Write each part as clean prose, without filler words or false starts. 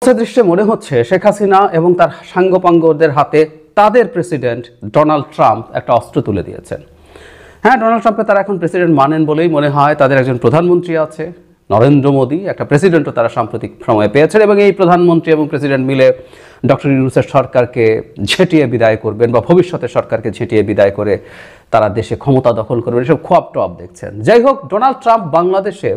প্রস্থ দৃশ্যে মনে হচ্ছে শেখ হাসিনা এবং তার সাঙ্গপাঙ্গদের হাতে তাদের প্রেসিডেন্ট ডোনাল্ড ট্রাম্প একটা অস্ত্র তুলে দিয়েছেন। হ্যাঁ, ডোনাল্ড ট্রাম্পকে তারা এখন প্রেসিডেন্ট মানেন বলেই মনে হয়। তাদের একজন প্রধানমন্ত্রী আছে, নরেন্দ্র মোদী, একটা প্রেসিডেন্টও তারা সাম্প্রতিক সময়ে পেয়েছেন এবং এই প্রধানমন্ত্রী এবং প্রেসিডেন্ট মিলে ডক্টর ইউনূসের সরকারকে ঝেঁটিয়ে বিদায় করবেন বা ভবিষ্যতের সরকারকে ঝেঁটিয়ে বিদায় করে তারা দেশে ক্ষমতা দখল করবেন, এসব খোয়াব টোয়াব দেখছেন। যাই হোক, ডোনাল্ড ট্রাম্প বাংলাদেশে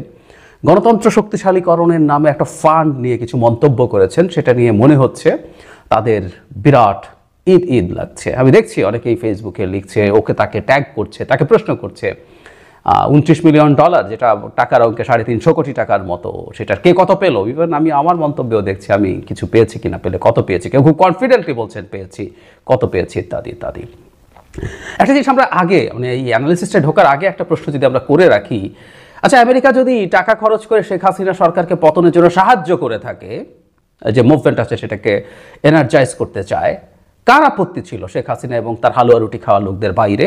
গণতন্ত্র শক্তিশালীকরণের নামে একটা ফান্ড নিয়ে কিছু মন্তব্য করেছেন, সেটা নিয়ে মনে হচ্ছে তাদের বিরাট ঈদ লাগছে। আমি দেখছি অনেকেই ফেসবুকে লিখছে, তাকে ট্যাগ করছে, তাকে প্রশ্ন করছে 29 মিলিয়ন ডলার, যেটা টাকার অঙ্কে 350 কোটি টাকার মতো, সেটার কে কত পেল। ইভেন আমি আমার মন্তব্যেও দেখছি আমি কিছু পেয়েছি কিনা, পেলে কত পেয়েছি, কেউ খুব কনফিডেন্টলি বলছেন পেয়েছি, কত পেয়েছি, ইত্যাদি ইত্যাদি। একটা জিনিস আমরা আগে এই অ্যানালিসিসটা ঢোকার আগে একটা প্রশ্ন যদি আমরা করে রাখি, আচ্ছা, আমেরিকা যদি টাকা খরচ করে শেখ হাসিনা সরকারকে পতনের জন্য সাহায্য করে থাকে, যে মুভমেন্ট আছে সেটাকে এনার্জাইজ করতে চায়, কার আপত্তি ছিল শেখ হাসিনা এবং তার হালুয়া রুটি খাওয়া লোকদের বাইরে?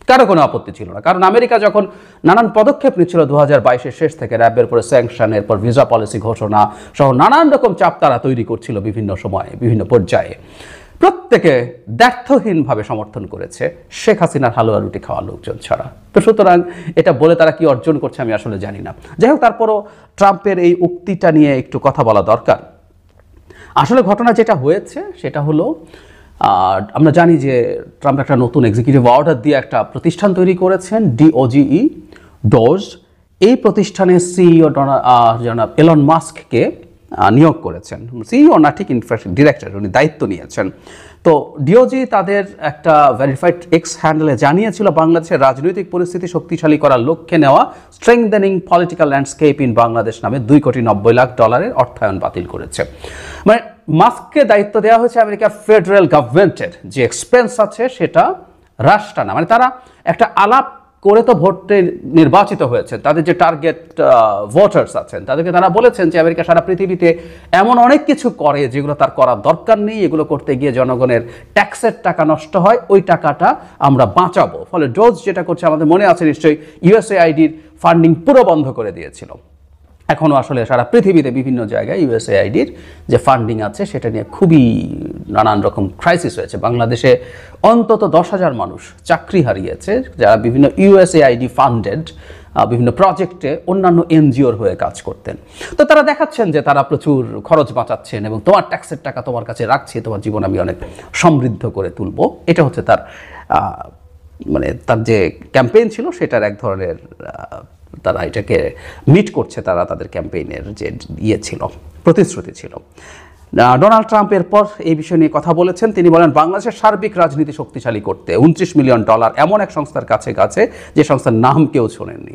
কারো কোনো আপত্তি ছিল না। কারণ আমেরিকা যখন নানান পদক্ষেপ নিচ্ছিল 2022-এর শেষ থেকে, র্যাবের পরে স্যাংশন, এরপর ভিসা পলিসি ঘোষণা সহ নানান রকম চাপ তারা তৈরি করছিল বিভিন্ন সময়ে, বিভিন্ন পর্যায়ে, প্রত্যেকে দ্ব্যর্থহীনভাবে সমর্থন করেছে শেখ হাসিনার হালুয়া রুটি খাওয়া লোকজন ছাড়া। তো সুতরাং এটা বলে তারা কি অর্জন করছে আমি আসলে জানি না। যাই হোক, তারপরও ট্রাম্পের এই উক্তিটা নিয়ে একটু কথা বলা দরকার। আসলে ঘটনা যেটা হয়েছে সেটা হলো, আমরা জানি যে ট্রাম্প একটা নতুন এক্সিকিউটিভ অর্ডার দিয়ে একটা প্রতিষ্ঠান তৈরি করেছেন, DOGE। এই প্রতিষ্ঠানের সিইও জনাব এলন মাস্ককে নিয়োগ করেছেন। সিইও না, ঠিক ইনফ্যাক্ট ডিরেক্টর, উনি দায়িত্ব নিয়েছেন। তো DOGE তাদের একটা ভেরিফাইড এক্স হ্যান্ডেলে জানিয়েছিল বাংলাদেশের রাজনৈতিক পরিস্থিতি শক্তিশালী করার লক্ষ্যে নেওয়া strengthening political landscape in Bangladesh নামে $2.90 কোটি অর্থায়ন বাতিল করেছে। মানে মাস্ককে দায়িত্ব দেওয়া হয়েছে আমেরিকার ফেডারেল গভর্নমেন্টের যে এক্সপেন্স আছে সেটা হ্রাস টানা। মানে তারা একটা আলাপ করে তো ভোটে নির্বাচিত হয়েছে, তাদের যে টার্গেট ভোটার্স আছেন তাদেরকে তারা বলেছেন যে আমেরিকা সারা পৃথিবীতে এমন অনেক কিছু করে যেগুলো তার করার দরকার নেই, এগুলো করতে গিয়ে জনগণের ট্যাক্সের টাকা নষ্ট হয়, ওই টাকাটা আমরা বাঁচাবো। ফলে ডোজ যেটা করছে, আমাদের মনে আছে নিশ্চয়ই, USAIDর ফান্ডিং পুরো বন্ধ করে দিয়েছিল। এখনও আসলে সারা পৃথিবীতে বিভিন্ন জায়গায় USAIDর যে ফান্ডিং আছে সেটা নিয়ে খুবই নানান রকম ক্রাইসিস হয়েছে। বাংলাদেশে অন্তত 10,000 মানুষ চাকরি হারিয়েছে যারা বিভিন্ন USAID ফান্ডেড বিভিন্ন প্রজেক্টে অন্যান্য NGOর হয়ে কাজ করতেন। তো তারা দেখাচ্ছেন যে তারা প্রচুর খরচ বাঁচাচ্ছেন এবং তোমার ট্যাক্সের টাকা তোমার কাছে রাখছি, তোমার জীবন আমি অনেক সমৃদ্ধ করে তুলবো। এটা হচ্ছে তার তার যে ক্যাম্পেইন ছিল সেটার এক ধরনের, তারা এটাকে মিট করছে, তারা তাদের ক্যাম্পেইনের যে ছিল, প্রতিশ্রুতি ছিল। ডোনাল্ড ট্রাম্প এরপর এই বিষয় নিয়ে কথা বলেছেন। তিনি বলেন, বাংলাদেশের সার্বিক রাজনীতি শক্তিশালী করতে $29 মিলিয়ন এমন এক সংস্থার কাছে যে সংস্থার নাম কেউ শোনেননি।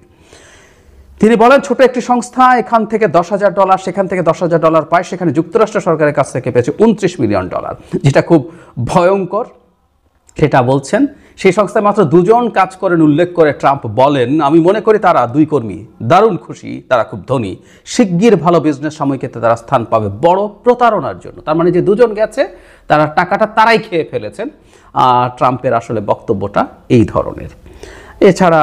তিনি বলেন, ছোট একটি সংস্থা এখান থেকে $10,000, সেখান থেকে $10,000 পায়, সেখানে যুক্তরাষ্ট্র সরকারের কাছ থেকে পেয়েছে $29 মিলিয়ন, যেটা খুব ভয়ঙ্কর সেটা বলছেন। সেই সংস্থায় মাত্র 2 জন কাজ করেন উল্লেখ করে ট্রাম্প বলেন, আমি মনে করি তারা 2 কর্মী দারুণ খুশি, তারা খুব ধনী, শিগগির ভালো বিজনেস সাময়িকীতে তারা স্থান পাবে বড় প্রতারণার জন্য। তার মানে যে 2 জন গেছে তারা টাকাটা তারাই খেয়ে ফেলেছেন। ট্রাম্পের আসলে বক্তব্যটা এই ধরনের। এছাড়া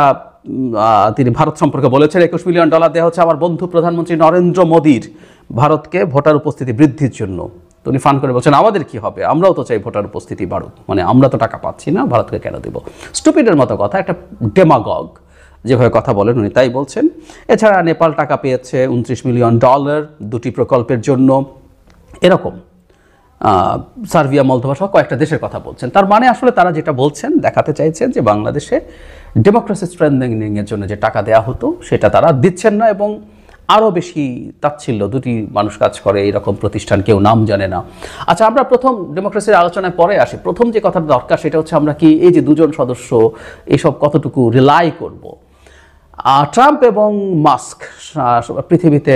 তিনি ভারত সম্পর্কে বলেছেন, $21 মিলিয়ন দেওয়া হচ্ছে আমার বন্ধু প্রধানমন্ত্রী নরেন্দ্র মোদীর ভারতকে ভোটার উপস্থিতি বৃদ্ধির জন্য। তো উনি ফান করে বলছেন, আমাদের কি হবে, আমরাও তো চাই ভোটার উপস্থিতি বাড়ুক, মানে আমরা তো টাকা পাচ্ছি না, ভারতকে কেন দেব। স্টুপিডের মতো কথা, একটা ডেমাগগ যেভাবে কথা বলেন উনি তাই বলছেন। এছাড়া নেপাল টাকা পেয়েছে $29 মিলিয়ন 2টি প্রকল্পের জন্য, এরকম সার্বিয়া, মলদোভা সহ কয়েকটা দেশের কথা বলছেন। তার মানে আসলে তারা যেটা বলছেন, দেখাতে চাইছেন যে বাংলাদেশে ডেমোক্রেসি স্ট্রেংথেনিংয়ের জন্য যে টাকা দেওয়া হতো সেটা তারা দিচ্ছেন না, এবং আরও বেশি তাচ্ছিল্য, 2টি মানুষ কাজ করে এরকম প্রতিষ্ঠান, কেউ নাম জানে না। আচ্ছা, আমরা প্রথম ডেমোক্রেসির আলোচনায় পরে আসি। প্রথম যে কথাটা দরকার সেটা হচ্ছে আমরা কি এই যে 2 জন সদস্য এইসব কতটুকু রিলাই করব। ট্রাম্প এবং মাস্ক পৃথিবীতে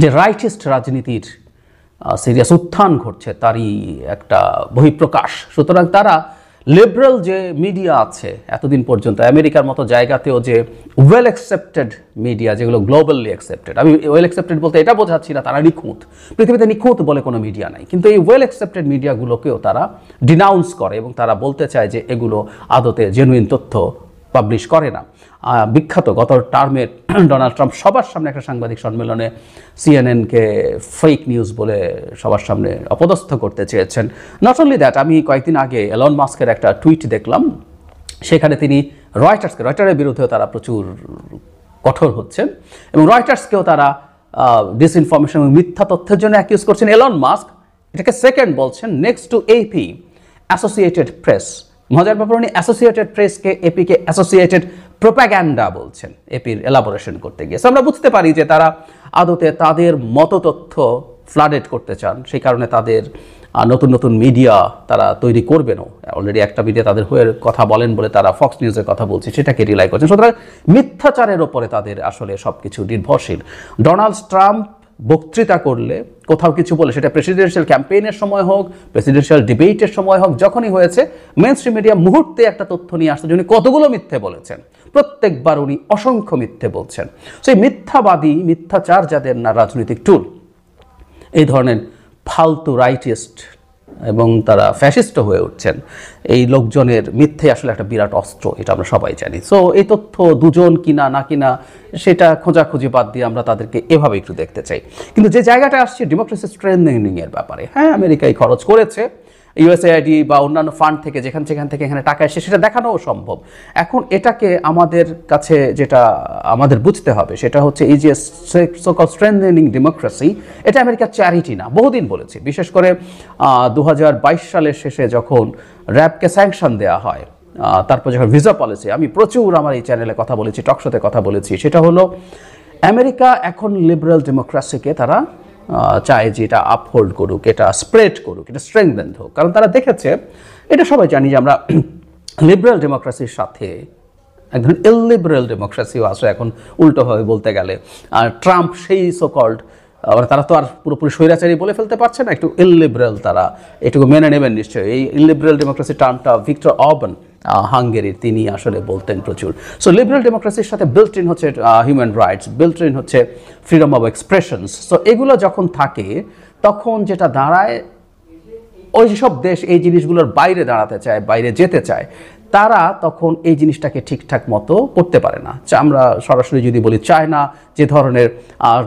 যে রাইটিস্ট রাজনীতির সিরিয়াস উত্থান ঘটছে তারই একটা বহিঃপ্রকাশ। সুতরাং তারা লিবারেল যে মিডিয়া আছে এতদিন পর্যন্ত আমেরিকার মতো জায়গাতেও যে ওয়েল অ্যাকসেপ্টেড মিডিয়া, যেগুলো গ্লোবালি অ্যাকসেপ্টেড, আমি ওয়েল অ্যাকসেপ্টেড বলতে এটা বোঝাচ্ছি না তারা নিখুঁত, পৃথিবীতে নিখুঁত বলে কোনো মিডিয়া নাই, কিন্তু এই ওয়েল অ্যাকসেপ্টেড মিডিয়াগুলোকেও তারা ডিনাউন্স করে এবং তারা বলতে চায় যে এগুলো আদতে জেনুইন তথ্য পাবলিশ করে না। বিখ্যাত গত টার্মে ডোনাল্ড ট্রাম্প সবার সামনে একটা সাংবাদিক সম্মেলনে সিএনএনকে ফেক নিউজ বলে সবার সামনে অপদস্থ করতে চেয়েছেন। নট অনলি দ্যাট, আমি কয়েকদিন আগে এলন মাস্কের একটা টুইট দেখলাম, সেখানে তিনি রয়টারের বিরুদ্ধেও তারা প্রচুর কঠোর হচ্ছেন এবং রয়টার্সকেও তারা ডিসইনফরমেশন এবং মিথ্যা তথ্যের জন্য অ্যাকিউজ করছেন। এলন মাস্ক এটাকে সেকেন্ড বলছেন next to AP, associated press. মজার ব্যাপার, উনি অ্যাসোসিয়েটেড প্রেসকে, এপিকে অ্যাসোসিয়েটেড প্রোপাগ্যান্ডা বলছেন এপির এলাবোরেশন করতে গিয়ে। আমরা বুঝতে পারি যে তারা আদতে তাদের মতো তথ্য ফ্লাডেড করতে চান, সেই কারণে তাদের নতুন নতুন মিডিয়া তারা তৈরি করবেনও। অলরেডি একটা মিডিয়া তাদের হয়ে কথা বলেন বলে তারা ফক্স নিউজের কথা বলছে, সেটাকে রিলাই করছেন। সুতরাং মিথ্যাচারের ওপরে তাদের আসলে সব কিছু নির্ভরশীল। ডোনাল্ড ট্রাম্প বক্তৃতা করলে, কোথাও কিছু বলে, সেটা প্রেসিডেন্সিয়াল ক্যাম্পেইনের সময় হোক, প্রেসিডেন্সিয়াল ডিবেটের সময় হোক, যখনই হয়েছে মেইনস্ট্রিম মিডিয়া মুহূর্তে একটা তথ্য নিয়ে আসছে যে উনি কতগুলো মিথ্যে বলেছেন। প্রত্যেকবার উনি অসংখ্য মিথ্যে বলছেন। সেই মিথ্যাবাদী, মিথ্যাচার যাদের না রাজনৈতিক টুল, এই ধরনের ফালতু রাইটিস্ট এবং তারা ফ্যাসিস্ট হয়ে উঠছেন, এই লোকজনের মিথ্যে আসলে একটা বিরাট অস্ত্র, এটা আমরা সবাই জানি। সো এই তথ্য দুজন কিনা না কিনা সেটা খোঁজাখুঁজি বাদ দিয়ে আমরা তাদেরকে এভাবে একটু দেখতে চাই। কিন্তু যে জায়গাটা আসছে ডেমোক্রেসি স্ট্রেংথেনিংয়ের ব্যাপারে, হ্যাঁ আমেরিকায় খরচ করেছে, ইউএসএআইডি বা অন্যান্য ফান্ড থেকে যেখান থেকে এখানে টাকা এসে সেটা দেখানোও সম্ভব। এখন এটাকে আমাদের কাছে যেটা আমাদের বুঝতে হবে সেটা হচ্ছে এই যে সো-কল স্ট্রেংথেনিং ডেমোক্রেসি, এটা আমেরিকার চ্যারিটি না, বহুদিন বলেছি। বিশেষ করে 2022 সালের শেষে যখন র্যাবকে স্যাংশন দেওয়া হয়, তারপর যখন ভিসা পলিসি, আমি প্রচুর আমার এই চ্যানেলে কথা বলেছি, টকশোতে কথা বলেছি, সেটা হলো আমেরিকা এখন লিবারেল ডেমোক্রেসিকে তারা চায় যে এটা আপহোল্ড করুক, এটা স্প্রেড করুক, এটা স্ট্রেংথেন হোক। কারণ তারা দেখেছে, এটা সবাই জানি যে আমরা লিবারেল ডেমোক্রেসির সাথে এক ধরনের ইললিবারেল ডেমোক্রেসিও আছে এখন উল্টোভাবে বলতে গেলে। আর ট্রাম্প সেই সোকল্ড, তারা তো আর পুরোপুরি স্বৈরাচারী বলে ফেলতে পারছে না, একটু ইললিবারেল, তারা এটুকু মেনে নেবেন নিশ্চয়ই। এই ইললিবারেল ডেমোক্রেসি টার্মটা ভিক্টর অরবান হাঙ্গেরির, তিনি আসলে বলতেন প্রচুর। সো লিবারেল ডেমোক্রেসির সাথে বিল্ট ইন হচ্ছে হিউম্যান রাইটস, বিল্ট ইন হচ্ছে ফ্রিডম অফ এক্সপ্রেশনস। সো এগুলো যখন থাকে তখন যেটা দাঁড়ায়, ওই সব দেশ এই জিনিসগুলোর বাইরে দাঁড়াতে চায়, বাইরে যেতে চায়, তারা তখন এই জিনিসটাকে ঠিকঠাক মতো করতে পারে না। আমরা সরাসরি যদি বলি চায়না যে ধরনের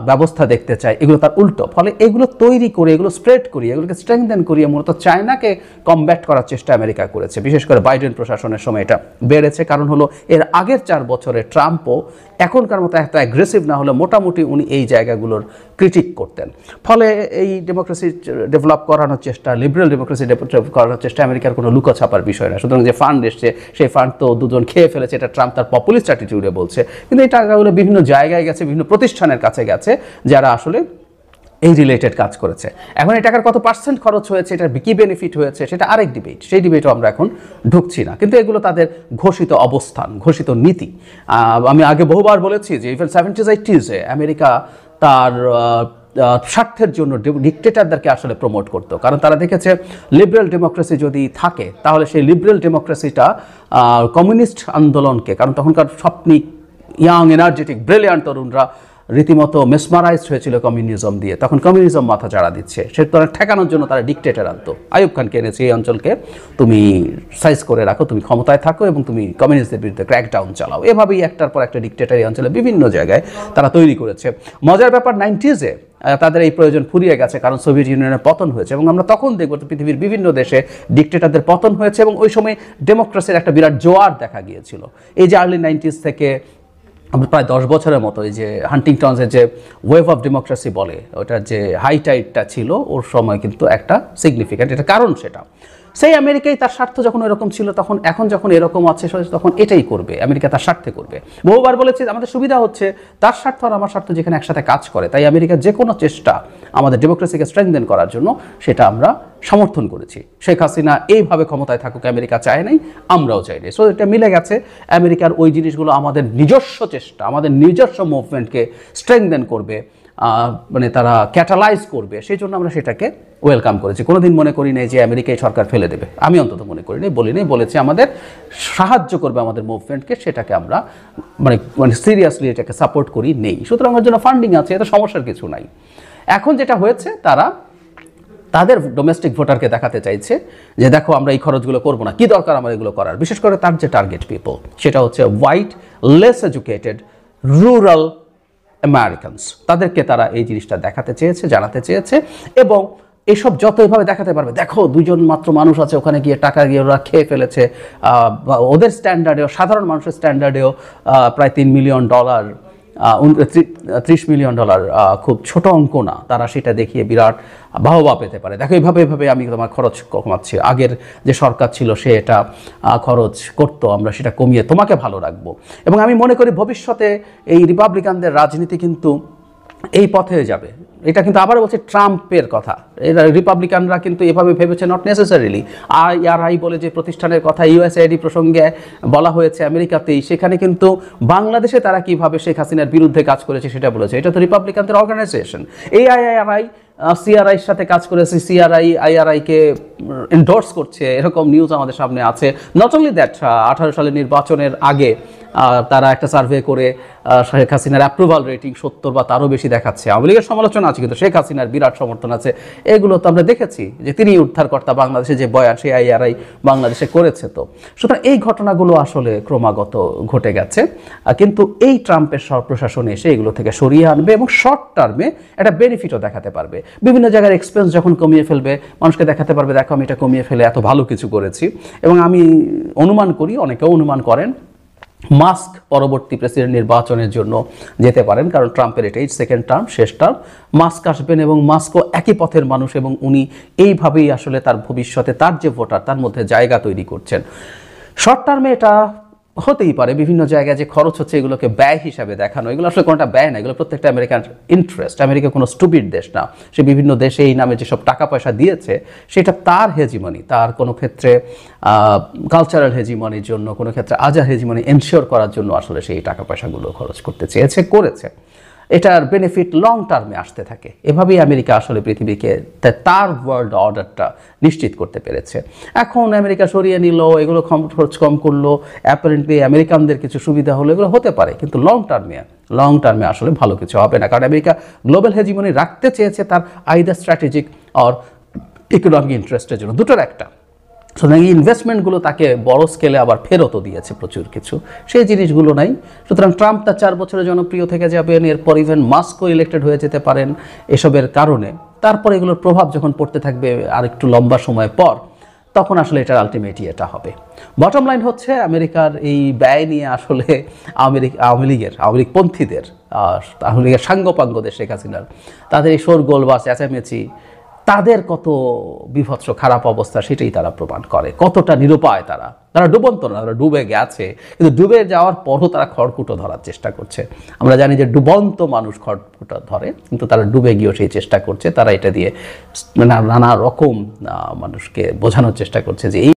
ব্যবস্থা দেখতে চায়, এগুলো তার উল্টো। ফলে এগুলো তৈরি করে, এগুলো স্প্রেড করিয়ে, এগুলোকে স্ট্রেংথেন করিয়ে মূলত চায়নাকে কমব্যাট করার চেষ্টা আমেরিকা করেছে। বিশেষ করে বাইডেন প্রশাসনের সময় এটা বেড়েছে, কারণ হলো এর আগের 4 বছরে ট্রাম্পও এখনকার মতো এত অ্যাগ্রেসিভ না হলে মোটামুটি উনি এই জায়গাগুলোর ক্রিটিক করতেন। ফলে এই ডেমোক্রেসি ডেভেলপ করানোর চেষ্টা, লিবারেল ডেমোক্রেসি ডেভেলপ করানোর চেষ্টা আমেরিকার কোনো লুকোছাপার বিষয় না। সুতরাং যে ফান্ড এসছে, সেই ফান্ড তো দুজন খেয়ে ফেলেছে, এটা ট্রাম্প তার পপুলিস্ট অ্যাটিটিউডে বলছে। কিন্তু এই টাকাগুলো বিভিন্ন জায়গায় গেছে, বিভিন্ন প্রতিষ্ঠানের কাছে গেছে যারা আসলে এই রিলেটেড কাজ করেছে। এখন এই টাকার কত পার্সেন্ট খরচ হয়েছে, এটার কি বেনিফিট হয়েছে, সেটা আরেক ডিবেট, সেই ডিবেটও আমরা এখন ঢুকছি না। কিন্তু এগুলো তাদের ঘোষিত অবস্থান, ঘোষিত নীতি। আমি আগে বহুবার বলেছি যে ইভেন 70s 80s আমেরিকা তার স্বার্থের জন্য ডিক্টেটরদেরকে আসলে প্রমোট করতো, কারণ তারা দেখেছে লিবারেল ডেমোক্রেসি যদি থাকে তাহলে সেই লিবারেল ডেমোক্রেসিটা কমিউনিস্ট আন্দোলনকে, কারণ তখনকার স্বপ্নিক ইয়াং এনার্জেটিক ব্রিলিয়ান্ট তরুণরা রীতিমতো মেসমারাইজড হয়েছিল কমিউনিজম দিয়ে, তখন কমিউনিজম মাথা চাড়া দিচ্ছে, সে তারা ঠেকানোর জন্য তারা ডিক্টেটর আনতো। আইয়ুব খানকে এনেছে, এই অঞ্চলকে তুমি সাইজ করে রাখো, তুমি ক্ষমতায় থাকো এবং তুমি কমিউনিস্টদের বিরুদ্ধে ক্র্যাকডাউন চালাও। এভাবেই একটার পর একটা ডিক্টেটর এই অঞ্চলে বিভিন্ন জায়গায় তারা তৈরি করেছে। মজার ব্যাপার 90s তাদের এই প্রয়োজন ফুরিয়ে গেছে, কারণ সোভিয়েত ইউনিয়নের পতন হয়েছে এবং আমরা তখন দেখব পৃথিবীর বিভিন্ন দেশে ডিক্টেটরদের পতন হয়েছে এবং ওই সময় ডেমোক্রেসির একটা বিরাট জোয়ার দেখা গিয়েছিল। এই যে আর্লি 90s থেকে প্রায় 10 বছরের মতো এই যে হান্টিংটনসের যে ওয়েভ অফ ডেমোক্রেসি বলে, ওটার যে হাই টাইডটা ছিল ওর সময় কিন্তু একটা সিগনিফিক্যান্ট, এটা কারণ সেটা সেই আমেরিকায় তার স্বার্থ যখন এরকম ছিল, তখন এখন যখন এরকম আছে তখন এটাই করবে, আমেরিকা তার স্বার্থে করবে। বহুবার বলেছি আমাদের সুবিধা হচ্ছে তার স্বার্থ আর আমার স্বার্থ যেখানে একসাথে কাজ করে, তাই আমেরিকার যে কোনো চেষ্টা আমাদের ডেমোক্রেসিকে স্ট্রেংথেন করার জন্য সেটা আমরা সমর্থন করেছি। শেখ হাসিনা এইভাবে ক্ষমতায় থাকুক আমেরিকা চায় নাই, আমরাও চাই নাই। সো এটা মিলে গেছে। আমেরিকার ওই জিনিসগুলো আমাদের নিজস্ব চেষ্টা, আমাদের নিজস্ব মুভমেন্টকে স্ট্রেংথেন করবে, মানে তারা ক্যাটালাইজ করবে, সেই জন্য আমরা সেটাকে ওয়েলকাম করেছি। কোনোদিন মনে করি নাই যে আমেরিকায় সরকার ফেলে দেবে, আমি অন্তত মনে করি নাই, বলি নাই, বলেছি আমাদের সাহায্য করবে আমাদের মুভমেন্টকে, সেটাকে আমরা মানে সিরিয়াসলি এটাকে সাপোর্ট করি নেই। সুতরাং ওর জন্য ফান্ডিং আছে, এতে সমস্যার কিছু নাই। এখন যেটা হয়েছে তারা তাদের ডোমেস্টিক ভোটারকে দেখাতে চাইছে যে দেখো আমরা এই খরচগুলো করবো না, কি দরকার আমার এগুলো করার। বিশেষ করে তার যে টার্গেট পিপল সেটা হচ্ছে white, less educated, rural Americans. তাদেরকে তারা এই জিনিসটা দেখাতে চেয়েছে, জানাতে চেয়েছে। এবং এসব যত এভাবে দেখাতে পারবে, দেখো দুজন মাত্র মানুষ আছে ওখানে গিয়ে টাকা গিয়ে ওরা খেয়ে ফেলেছে, ওদের স্ট্যান্ডার্ডেও, সাধারণ মানুষের স্ট্যান্ডার্ডেও প্রায় $3 মিলিয়ন, $30 মিলিয়ন খুব ছোট অঙ্ক না। তারা সেটা দেখিয়ে বিরাট বাহবা পেতে পারে, দেখো এইভাবে আমি তোমার খরচ কমাচ্ছি, আগের যে সরকার ছিল সে এটা খরচ করতো, আমরা সেটা কমিয়ে তোমাকে ভালো রাখবো। এবং আমি মনে করি ভবিষ্যতে এই রিপাবলিকানদের রাজনীতি কিন্তু এই পথে যাবে। এটা কিন্তু আবার বলছে ট্রাম্পের কথা, এরা রিপাবলিকানরা কিন্তু এভাবে ভেবেছে নট নেসেসারিলি। IRI বলে যে প্রতিষ্ঠানের কথা USAID প্রসঙ্গে বলা হয়েছে আমেরিকাতেই, সেখানে কিন্তু বাংলাদেশে তারা কিভাবে শেখ হাসিনার বিরুদ্ধে কাজ করেছে সেটা বলেছে। এটা তো রিপাবলিকানদের অর্গানাইজেশন। এই IRI CRIর সাথে কাজ করেছে, CRI IRIকে এন্ডোর্স করছে, এরকম নিউজ আমাদের সামনে আছে। নট অনলি দ্যাট, 18 সালের নির্বাচনের আগে তারা একটা সার্ভে করে শেখ হাসিনার অ্যাপ্রুভাল রেটিং 70 বা তারও বেশি দেখাচ্ছে। আওয়ামী লীগের সমালোচনা আছে কিন্তু শেখ হাসিনার বিরাট সমর্থন আছে। এগুলো তো আমরা দেখেছি যে তিনি উদ্ধারকর্তা, বাংলাদেশে যে বয়ান সেই IRI বাংলাদেশে করেছে। তো সুতরাং এই ঘটনাগুলো আসলে ক্রমাগত ঘটে গেছে, কিন্তু এই ট্রাম্পের প্রশাসন এসে এগুলো থেকে সরিয়ে আনবে এবং শর্ট টার্মে একটা বেনিফিটও দেখাতে পারবে। বিভিন্ন জায়গার এক্সপেন্স যখন কমিয়ে ফেলবে, মানুষকে দেখাতে পারবে দেখো আমি এটা কমিয়ে ফেলে এত ভালো কিছু করেছি। এবং আমি অনুমান করি, অনেকেও অনুমান করেন, মাস্ক পরবর্তী প্রেসিডেন্ট নির্বাচনের জন্য যেতে পারেন, কারণ ট্রাম্পের এটাই সেকেন্ড টার্ম, শেষ টার্ম। মাস্ক আসবেন এবং মাস্কও একই পথের মানুষ, এবং উনি এইভাবেই আসলে তার ভবিষ্যতে তার যে ভোটার তার মধ্যে জায়গা তৈরি করছেন। শর্ট টার্মে এটা হতেই পারে, বিভিন্ন জায়গায় যে খরচ হচ্ছে এগুলোকে ব্যয় হিসাবে দেখানো, এগুলো আসলে কোনোটা ব্যয় না, এগুলো প্রত্যেকটা আমেরিকান ইন্টারেস্ট। আমেরিকা কোনো স্টুপিড দেশ না, সে বিভিন্ন দেশে এই নামে যেসব টাকা পয়সা দিয়েছে সেটা তার হেজিমনি, তার কোনো ক্ষেত্রে কালচারাল হেজিমনির জন্য, কোনো ক্ষেত্রে আজার হেজিমনি এনশিওর করার জন্য আসলে সেই টাকা পয়সাগুলো খরচ করতে চেয়েছে, করেছে। এটার বেনিফিট লং টার্মে আসতে থাকে। এভাবেই আমেরিকা আসলে পৃথিবীকে তার ওয়ার্ল্ড অর্ডারটা নিশ্চিত করতে পেরেছে। এখন আমেরিকা সরিয়ে নিল, এগুলো খরচ কম করলো, অ্যাপারেন্টলি আমেরিকানদের কিছু সুবিধা হলো, এগুলো হতে পারে, কিন্তু লং টার্মে আসলে ভালো কিছু হবে না। কারণ আমেরিকা গ্লোবাল হেজিমনি রাখতে চেয়েছে তার আইদার স্ট্র্যাটেজিক আর ইকোনমিক ইন্টারেস্টের জন্য, দুটোর একটা। সুতরাং এই ইনভেস্টমেন্টগুলো তাকে বড় স্কেলে আবার ফেরতও দিয়েছে প্রচুর কিছু, সেই জিনিসগুলো নাই। সুতরাং ট্রাম্প তার 4 বছরে জনপ্রিয় থেকে যাবেন, এরপর ইভেন মাস্কও ইলেক্টেড হয়ে যেতে পারেন এসবের কারণে। তারপর এগুলোর প্রভাব যখন পড়তে থাকবে আর একটু লম্বা সময় পর, তখন আসলে এটার আলটিমেটলি এটা হবে। বটম লাইন হচ্ছে আমেরিকার এই ব্যয় নিয়ে আসলে আওয়ামী লীগপন্থীদের, আওয়ামী লীগের সাঙ্গপাঙ্গদের, শেখ হাসিনার, তাদের এই শোরগোল বা চেঁচামেচি, তাদের কত বিভৎস খারাপ অবস্থা সেটাই তারা প্রমাণ করে, কতটা নিরুপায় তারা ডুবন্ত না, তারা ডুবে গেছে, কিন্তু ডুবে যাওয়ার পরও তারা খড়কুটো ধরার চেষ্টা করছে। আমরা জানি যে ডুবন্ত মানুষ খড়কুটো ধরে, কিন্তু তারা ডুবে গিয়েও সেই চেষ্টা করছে। তারা এটা দিয়ে নানা রকম মানুষকে বোঝানোর চেষ্টা করছে যে এই